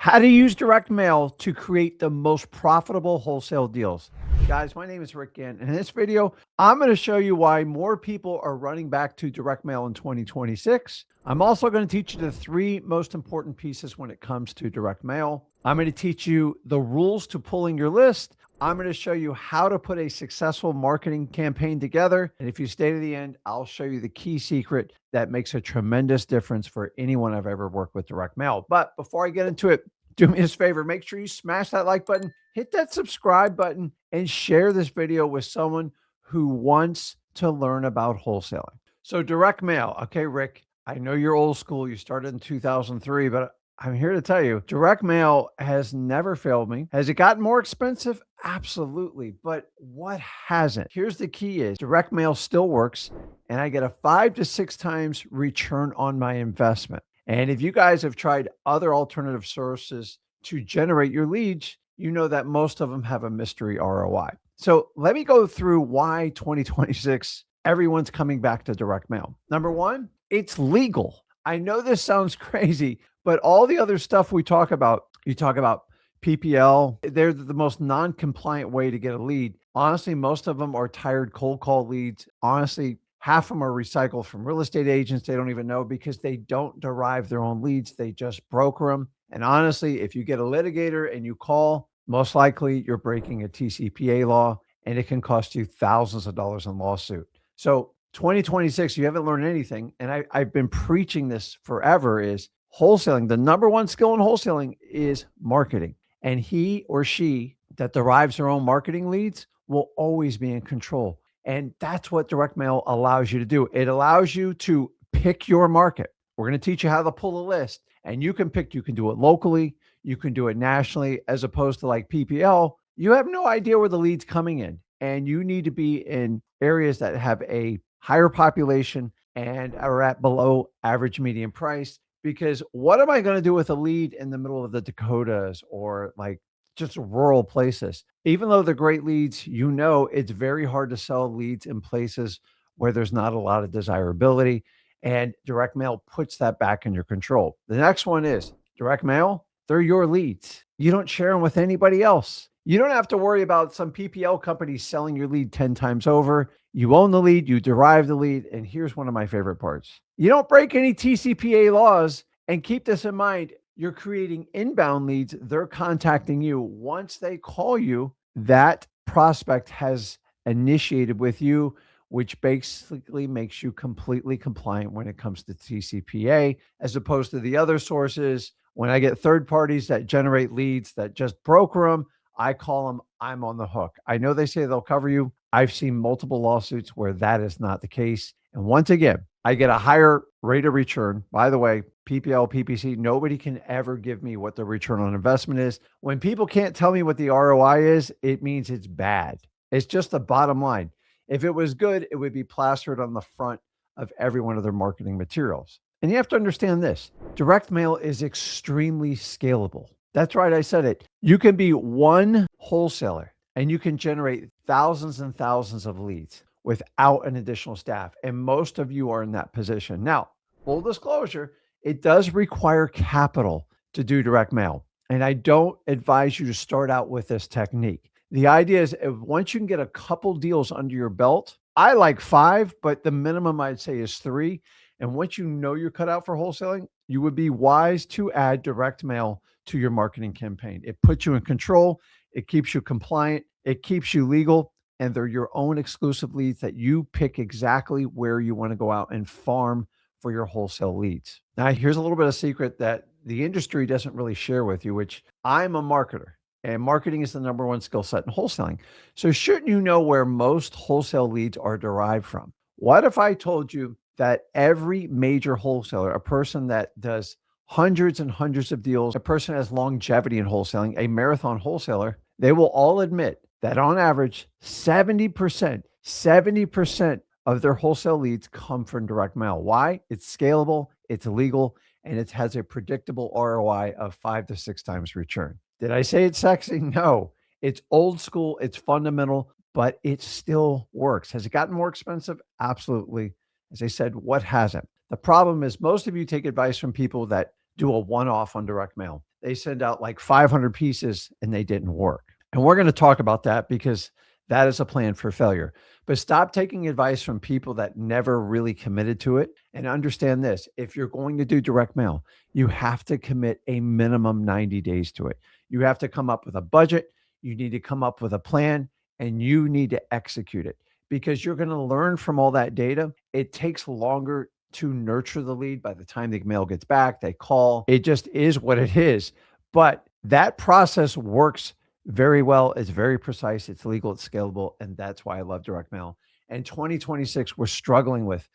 How to use direct mail to create the most profitable wholesale deals. Guys, my name is Rick Ginn, and in this video, I'm going to show you why more people are running back to direct mail in 2026. I'm also going to teach you the three most important pieces when it comes to direct mail. I'm going to teach you the rules to pulling your list. I'm going to show you how to put a successful marketing campaign together. And if you stay to the end, I'll show you the key secret that makes a tremendous difference for anyone I've ever worked with direct mail. But before I get into it, do me this favor, make sure you smash that like button, hit that subscribe button, and share this video with someone who wants to learn about wholesaling. So direct mail. Okay, Rick, I know you're old school. You started in 2003, but I'm here to tell you, direct mail has never failed me. Has it gotten more expensive? Absolutely. But what hasn't? Here's the key is direct mail still works, and I get a 5 to 6 times return on my investment. And if you guys have tried other alternative sources to generate your leads, you know that most of them have a mystery ROI. So let me go through why 2026, everyone's coming back to direct mail. Number one, it's legal. I know this sounds crazy, but all the other stuff we talk about, you talk about PPL, they're the most non-compliant way to get a lead. Honestly, most of them are tired cold call leads. Honestly, half of them are recycled from real estate agents. They don't even know because they don't derive their own leads. They just broker them. And honestly, if you get a litigator and you call, most likely you're breaking a TCPA law and it can cost you thousands of dollars in lawsuit. So 2026, you haven't learned anything. And I've been preaching this forever is wholesaling. The number one skill in wholesaling is marketing. And he or she that derives their own marketing leads will always be in control. And that's what direct mail allows you to do. It allows you to pick your market. We're going to teach you how to pull a list, and you can pick, you can do it locally, you can do it nationally, as opposed to like PPL. You have no idea where the lead's coming in, and you need to be in areas that have a higher population and are at below average median price. Because what am I going to do with a lead in the middle of the Dakotas or like just rural places? Even though they're great leads, you know, it's very hard to sell leads in places where there's not a lot of desirability, and direct mail puts that back in your control. The next one is direct mail. They're your leads. You don't share them with anybody else. You don't have to worry about some PPL company selling your lead 10 times over. You own the lead, you derive the lead. And here's one of my favorite parts. You don't break any TCPA laws. And keep this in mind, you're creating inbound leads. They're contacting you. Once they call you, that prospect has initiated with you, which basically makes you completely compliant when it comes to TCPA, as opposed to the other sources. When I get third parties that generate leads that just broker them, I call them, I'm on the hook. I know they say they'll cover you. I've seen multiple lawsuits where that is not the case. And once again, I get a higher rate of return. By the way, PPL, PPC, nobody can ever give me what the return on investment is. When people can't tell me what the ROI is, it means it's bad. It's just the bottom line. If it was good, it would be plastered on the front of every one of their marketing materials. And you have to understand this. Direct mail is extremely scalable. That's right, I said it. You can be one wholesaler and you can generate thousands and thousands of leads without an additional staff. And most of you are in that position. Now, full disclosure, it does require capital to do direct mail. And I don't advise you to start out with this technique. The idea is once you can get a couple deals under your belt, I like 5, but the minimum I'd say is 3. And once you know you're cut out for wholesaling, you would be wise to add direct mail to your marketing campaign. It puts you in control. It keeps you compliant. It keeps you legal. And they're your own exclusive leads that you pick exactly where you want to go out and farm for your wholesale leads. Now, here's a little bit of secret that the industry doesn't really share with you, which I'm a marketer, and marketing is the number one skill set in wholesaling. So shouldn't you know where most wholesale leads are derived from? What if I told you that every major wholesaler, a person that does hundreds and hundreds of deals, a person that has longevity in wholesaling, a marathon wholesaler, they will all admit that on average, 70% of their wholesale leads come from direct mail. Why? It's scalable, it's legal, and it has a predictable ROI of 5 to 6 times return. Did I say it's sexy? No. It's old school, it's fundamental, but it still works. Has it gotten more expensive? Absolutely. As I said, what hasn't? The problem is most of you take advice from people that do a one-off on direct mail. they send out like 500 pieces and they didn't work. And we're going to talk about that because that is a plan for failure. But stop taking advice from people that never really committed to it. And understand this: if you're going to do direct mail, you have to commit a minimum 90 days to it. You have to come up with a budget, you need to come up with a plan, and you need to execute it because you're going to learn from all that data. It takes longer to nurture the lead. By the time the mail gets back, they call. It just is what it is. But that process works very well. It's very precise. It's legal. It's scalable. And that's why I love direct mail. And 2026, we're struggling with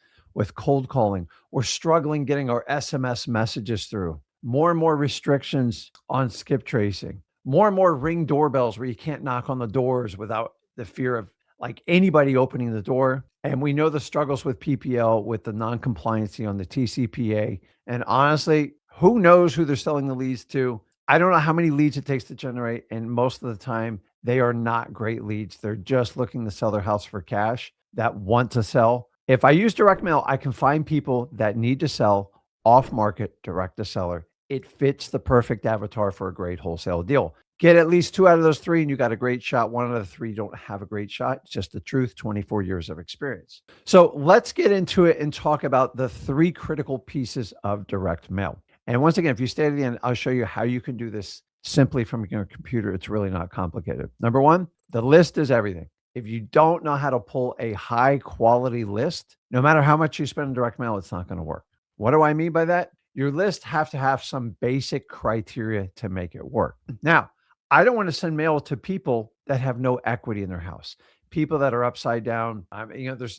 cold calling. We're struggling getting our SMS messages through. More and more restrictions on skip tracing. More and more ring doorbells where you can't knock on the doors without the fear of like anybody opening the door. And we know the struggles with PPL, with the non-compliancy on the TCPA. And honestly, who knows who they're selling the leads to? I don't know how many leads it takes to generate. And most of the time, they are not great leads. They're just looking to sell their house for cash that want to sell. If I use direct mail, I can find people that need to sell off market, direct to seller. It fits the perfect avatar for a great wholesale deal. Get at least 2 out of those 3 and you got a great shot. 1 out of 3 don't have a great shot. It's just the truth, 24 years of experience. So let's get into it and talk about the 3 critical pieces of direct mail. And once again, if you stay to the end, I'll show you how you can do this simply from your computer. It's really not complicated. Number 1, the list is everything. If you don't know how to pull a high quality list, no matter how much you spend in direct mail, it's not going to work. What do I mean by that? Your list have to have some basic criteria to make it work. Now, I don't want to send mail to people that have no equity in their house, people that are upside down.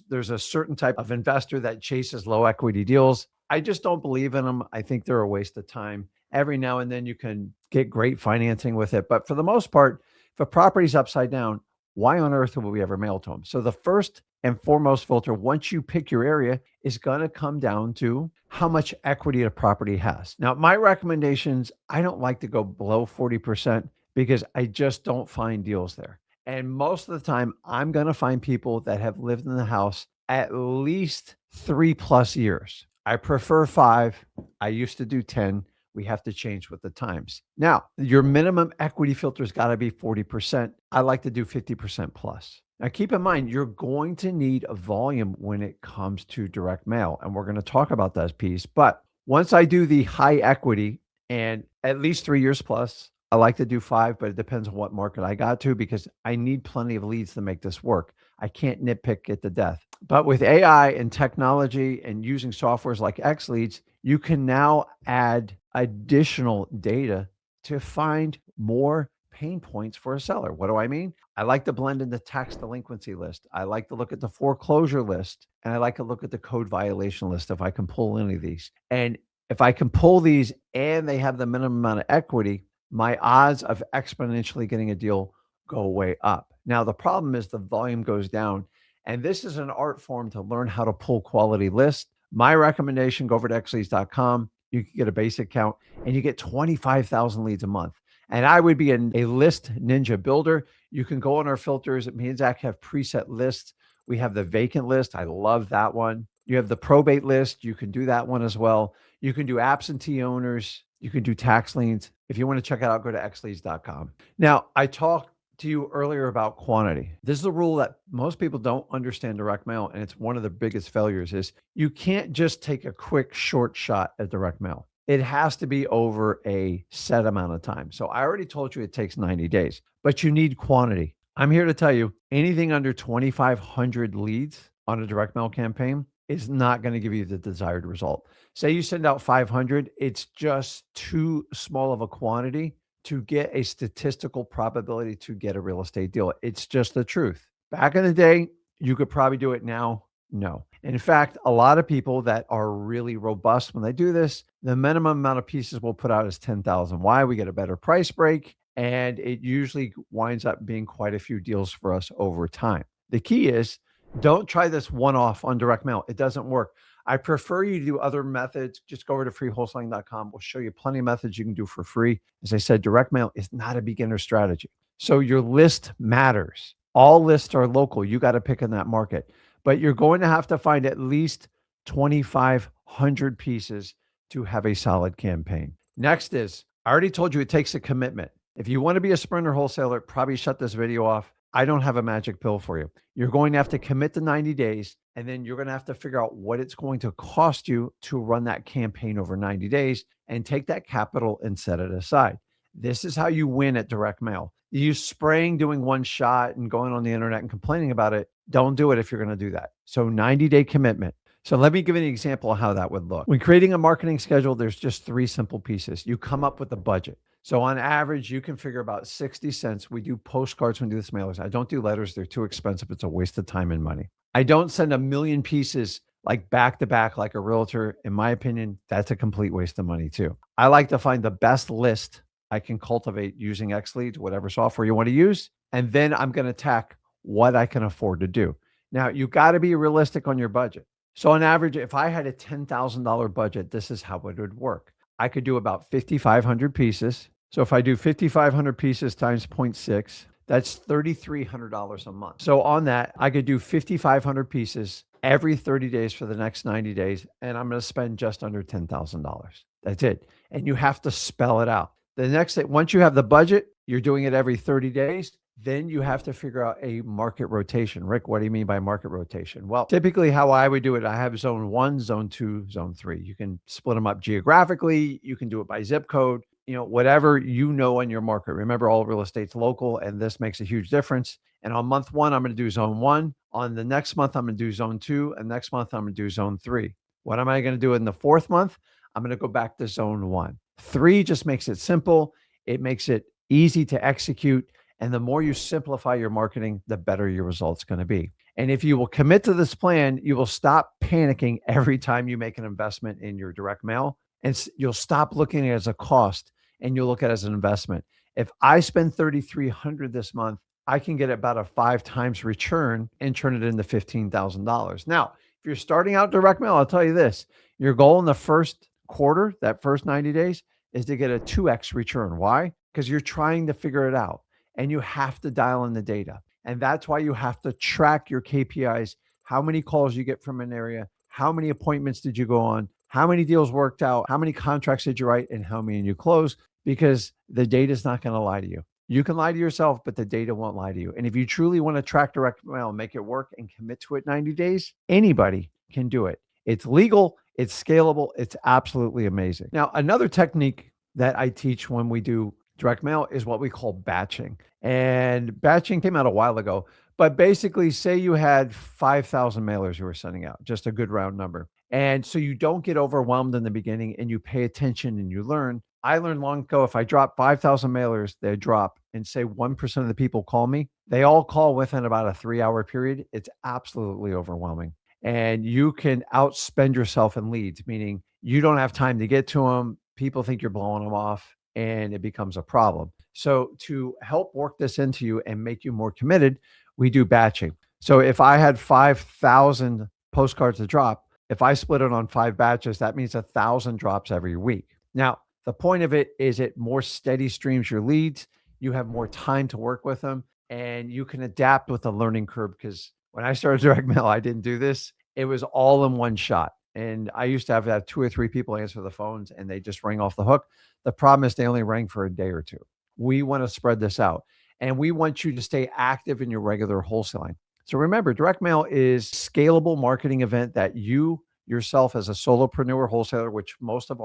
There's a certain type of investor that chases low equity deals. I just don't believe in them. I think they're a waste of time. Every now and then you can get great financing with it. But for the most part, if a property's upside down, why on earth would we ever mail to them? So the first and foremost filter, once you pick your area, is going to come down to how much equity a property has. Now, my recommendations, I don't like to go below 40% because I just don't find deals there. And most of the time, I'm going to find people that have lived in the house at least 3+ years. I prefer 5. I used to do 10. We have to change with the times. Now, your minimum equity filter's got to be 40%. I like to do 50% plus. Now, keep in mind, you're going to need a volume when it comes to direct mail. And we're going to talk about that piece. But once I do the high equity and at least 3 years plus, I like to do 5, but it depends on what market I got to because I need plenty of leads to make this work. I can't nitpick it to death. But with AI and technology and using softwares like XLeads, you can now add additional data to find more pain points for a seller. What do I mean? I like to blend in the tax delinquency list. I like to look at the foreclosure list, and I like to look at the code violation list if I can pull any of these. And if I can pull these and they have the minimum amount of equity, my odds of exponentially getting a deal go way up. Now, the problem is the volume goes down. And this is an art form to learn how to pull quality lists. My recommendation, go over to xleads.com. You can get a basic count and you get 25,000 leads a month. And I would be a list ninja builder. You can go on our filters. Me and Zach have preset lists. We have the vacant list. I love that one. You have the probate list. You can do that one as well. You can do absentee owners. You can do tax liens. If you want to check it out, go to xleads.com. Now, I talked to you earlier about quantity. This is a rule that most people don't understand direct mail, and it's one of the biggest failures is you can't just take a quick short shot at direct mail. It has to be over a set amount of time. So I already told you it takes 90 days, but you need quantity. I'm here to tell you anything under 2,500 leads on a direct mail campaign is not going to give you the desired result. Say you send out 500, it's just too small of a quantity to get a statistical probability to get a real estate deal. It's just the truth. Back in the day, you could probably do it now. No. In fact, a lot of people that are really robust when they do this, the minimum amount of pieces we'll put out is 10,000. Why? We get a better price break, and it usually winds up being quite a few deals for us over time. The key is don't try this one-off on direct mail. It doesn't work. I prefer you to do other methods. Just go over to freewholesaling.com. We'll show you plenty of methods you can do for free. As I said, direct mail is not a beginner strategy. So your list matters. All lists are local. You got to pick in that market. But you're going to have to find at least 2,500 pieces to have a solid campaign. Next is I already told you it takes a commitment. If you want to be a sprinter wholesaler, probably shut this video off. I don't have a magic pill for you. You're going to have to commit to 90 days, and then you're going to have to figure out what it's going to cost you to run that campaign over 90 days and take that capital and set it aside. This is how you win at direct mail. You spraying, doing one shot and going on the internet and complaining about it. Don't do it if you're going to do that. So 90-day commitment. So let me give you an example of how that would look. When creating a marketing schedule, there's just 3 simple pieces. You come up with a budget. So on average, you can figure about 60 cents. We do postcards when we do this mailers. I don't do letters. They're too expensive. It's a waste of time and money. I don't send a million pieces like back to back like a realtor. In my opinion, that's a complete waste of money too. I like to find the best list I can cultivate using XLeads, whatever software you want to use. And then I'm going to tack what I can afford to do. Now, you got to be realistic on your budget. So on average, if I had a $10,000 budget, this is how it would work. I could do about 5,500 pieces. So if I do 5,500 pieces times 0.6, that's $3,300 a month. So on that, I could do 5,500 pieces every 30 days for the next 90 days. And I'm going to spend just under $10,000. That's it. And you have to spell it out. The next thing, once you have the budget, you're doing it every 30 days. Then you have to figure out a market rotation. Rick, what do you mean by market rotation? Well, typically how I would do it, I have zone 1, zone 2, zone 3. You can split them up geographically. You can do it by zip code, whatever you know in your market. Remember, all real estate's local, and this makes a huge difference. And on month 1, I'm going to do zone 1. On the next month, I'm going to do zone 2. And next month, I'm going to do zone 3. What am I going to do in the 4th month? I'm going to go back to zone 1. 3 just makes it simple. It makes it easy to execute. And the more you simplify your marketing, the better your results going to be. And if you will commit to this plan, you will stop panicking every time you make an investment in your direct mail. And you'll stop looking at it as a cost and you'll look at it as an investment. If I spend $3,300 this month, I can get about a 5 times return and turn it into $15,000. Now, if you're starting out direct mail, I'll tell you this, your goal in the first quarter, that first 90 days, is to get a 2x return. Why? Because you're trying to figure it out. And you have to dial in the data. And that's why you have to track your KPIs, how many calls you get from an area, how many appointments did you go on, how many deals worked out, how many contracts did you write, and how many you close, because the data is not going to lie to you. You can lie to yourself, but the data won't lie to you. And if you truly want to track direct mail, make it work, and commit to it 90 days, anybody can do it. It's legal, it's scalable, it's absolutely amazing. Now, another technique that I teach when we do direct mail is what we call batching. And batching came out a while ago, but basically say you had 5,000 mailers you were sending out, just a good round number. And so you don't get overwhelmed in the beginning and you pay attention and you learn. I learned long ago, if I drop 5,000 mailers, they drop and say 1% of the people call me, they all call within about a 3-hour period. It's absolutely overwhelming. And you can outspend yourself in leads, meaning you don't have time to get to them. People think you're blowing them off. And it becomes a problem. So to help work this into you and make you more committed, we do batching. So if I had 5,000 postcards to drop, if I split it on 5 batches, that means 1,000 drops every week. Now, the point of it is it more steady streams your leads. You have more time to work with them and you can adapt with the learning curve. Because when I started direct mail, I didn't do this. It was all in one shot. And I used to have 2 or 3 people answer the phones and they just ring off the hook. The problem is they only rang for a day or 2. We want to spread this out and we want you to stay active in your regular wholesaling. So remember, direct mail is a scalable marketing event that you yourself as a solopreneur wholesaler, which most of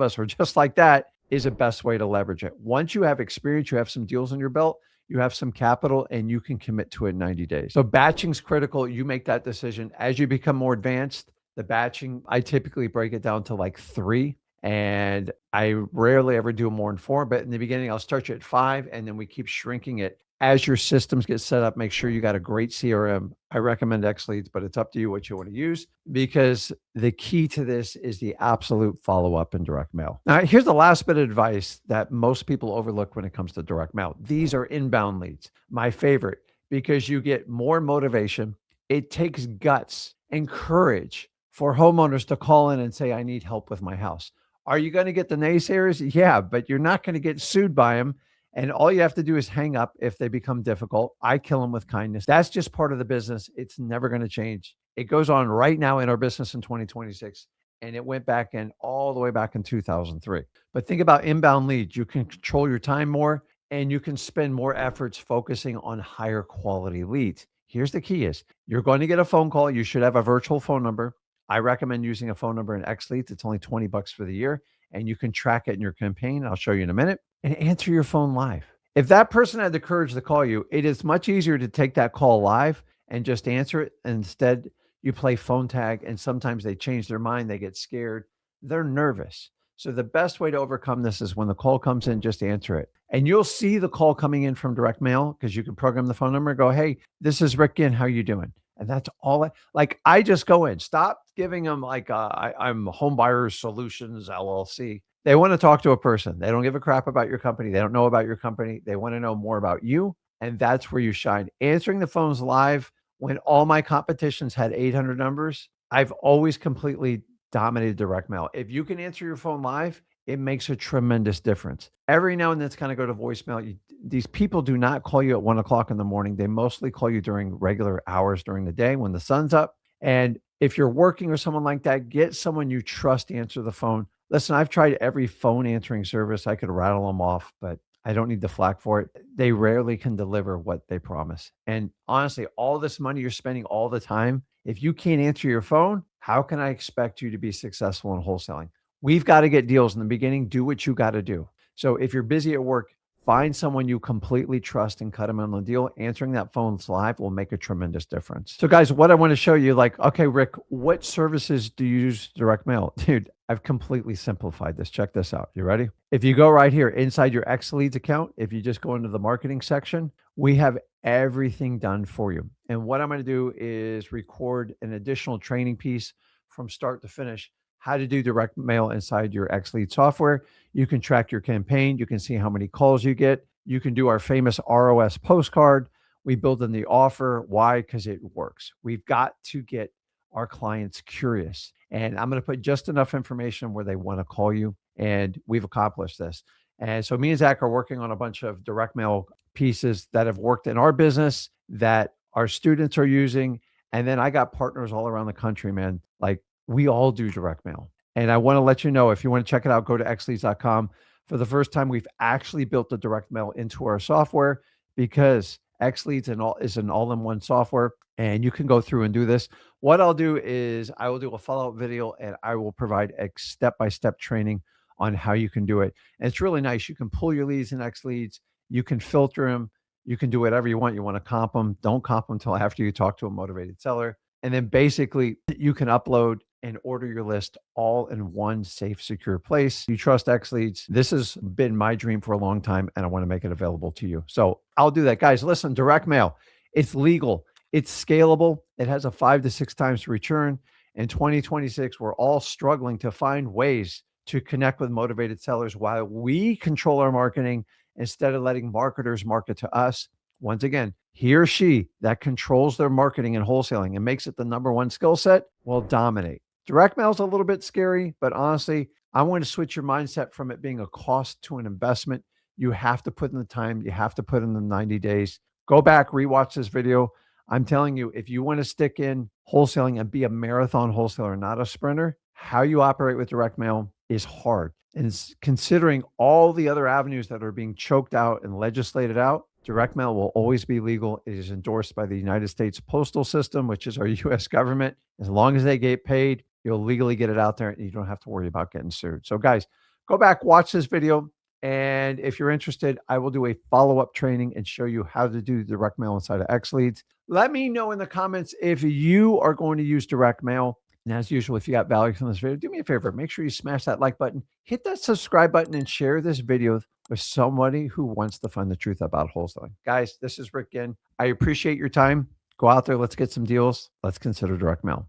us are just like that, is the best way to leverage it. Once you have experience, you have some deals in your belt, you have some capital and you can commit to it in 90 days. So batching's critical. You make that decision as you become more advanced. The batching, I typically break it down to like 3. And I rarely ever do more than 4, but in the beginning, I'll start you at 5 and then we keep shrinking it. As your systems get set up, make sure you got a great CRM. I recommend XLeads, but it's up to you what you want to use because the key to this is the absolute follow-up in direct mail. Now, here's the last bit of advice that most people overlook when it comes to direct mail. These are inbound leads, my favorite, because you get more motivation. It takes guts and courage for homeowners to call in and say, I need help with my house. Are you going to get the naysayers? Yeah, but you're not going to get sued by them. And all you have to do is hang up if they become difficult. I kill them with kindness. That's just part of the business. It's never going to change. It goes on right now in our business in 2026. and it went back in all the way back in 2003. But think about inbound leads. You can control your time more and you can spend more efforts focusing on higher quality leads. Here's the key is you're going to get a phone call. You should have a virtual phone number. I recommend using a phone number in X Leads. It's only 20 bucks for the year and you can track it in your campaign. I'll show you in a minute and answer your phone live. If that person had the courage to call you, it is much easier to take that call live and just answer it. Instead, you play phone tag and sometimes they change their mind. They get scared. They're nervous. So the best way to overcome this is when the call comes in, just answer it. And you'll see the call coming in from direct mail because you can program the phone number and go, hey, this is Rick Ginn. How you doing? And that's all I just go in. Stop giving them like I'm Home Buyers Solutions LLC. They want to talk to a person. They don't give a crap about your company. They don't know about your company. They want to know more about you. And that's where you shine. Answering the phones live when all my competitions had 800 numbers, I've always completely dominated direct mail. If you can answer your phone live, it makes a tremendous difference. Every now and then it's kind of go to voicemail. These people do not call you at 1 o'clock in the morning. They mostly call you during regular hours during the day when the sun's up. And if you're working or someone like that, get someone you trust to answer the phone. Listen, I've tried every phone answering service. I could rattle them off, but I don't need the flack for it. They rarely can deliver what they promise. And honestly, all this money you're spending all the time, if you can't answer your phone, how can I expect you to be successful in wholesaling? We've got to get deals in the beginning. Do what you got to do. So if you're busy at work, find someone you completely trust and cut them on the deal. Answering that phone live will make a tremendous difference. So guys, what I want to show you, like, okay, Rick, what services do you use direct mail? Dude, I've completely simplified this. Check this out. You ready? If you go right here inside your X Leads account, if you just go into the marketing section, we have everything done for you. And what I'm going to do is record an additional training piece from start to finish, how to do direct mail inside your X Lead software. You can track your campaign. You can see how many calls you get. You can do our famous ROS postcard. We build in the offer. Why? Because it works. We've got to get our clients curious. And I'm going to put just enough information where they want to call you. And we've accomplished this. And so me and Zach are working on a bunch of direct mail pieces that have worked in our business that our students are using. And then I got partners all around the country, man. Like we all do direct mail. And I want to let you know, if you want to check it out, go to xleads.com. For the first time, we've actually built the direct mail into our software because XLeads is an all-in-one software, and you can go through and do this. What I'll do is I will do a follow-up video, and I will provide a step-by-step training on how you can do it. And it's really nice. You can pull your leads in XLeads. You can filter them. You can do whatever you want. You want to comp them. Don't comp them until after you talk to a motivated seller. And then basically you can upload and order your list all in one safe, secure place. You trust XLeads. This has been my dream for a long time, and I want to make it available to you. So I'll do that. Guys, listen, direct mail, it's legal. It's scalable. It has a 5 to 6 times return. In 2026, we're all struggling to find ways to connect with motivated sellers while we control our marketing instead of letting marketers market to us. Once again, he or she that controls their marketing and wholesaling and makes it the #1 skill set will dominate. Direct mail is a little bit scary, but honestly, I want to switch your mindset from it being a cost to an investment. You have to put in the time. You have to put in the 90 days. Go back, rewatch this video. I'm telling you, if you want to stick in wholesaling and be a marathon wholesaler, not a sprinter, how you operate with direct mail is hard. And considering all the other avenues that are being choked out and legislated out, direct mail will always be legal. It is endorsed by the United States Postal System, which is our US government. As long as they get paid, you'll legally get it out there and you don't have to worry about getting sued. So guys, go back, watch this video. And if you're interested, I will do a follow-up training and show you how to do direct mail inside of XLeads. Let me know in the comments if you are going to use direct mail. And as usual, if you got value from this video, do me a favor, make sure you smash that like button, hit that subscribe button, and share this video with somebody who wants to find the truth about wholesaling. Guys, this is Rick Ginn. I appreciate your time. Go out there. Let's get some deals. Let's consider direct mail.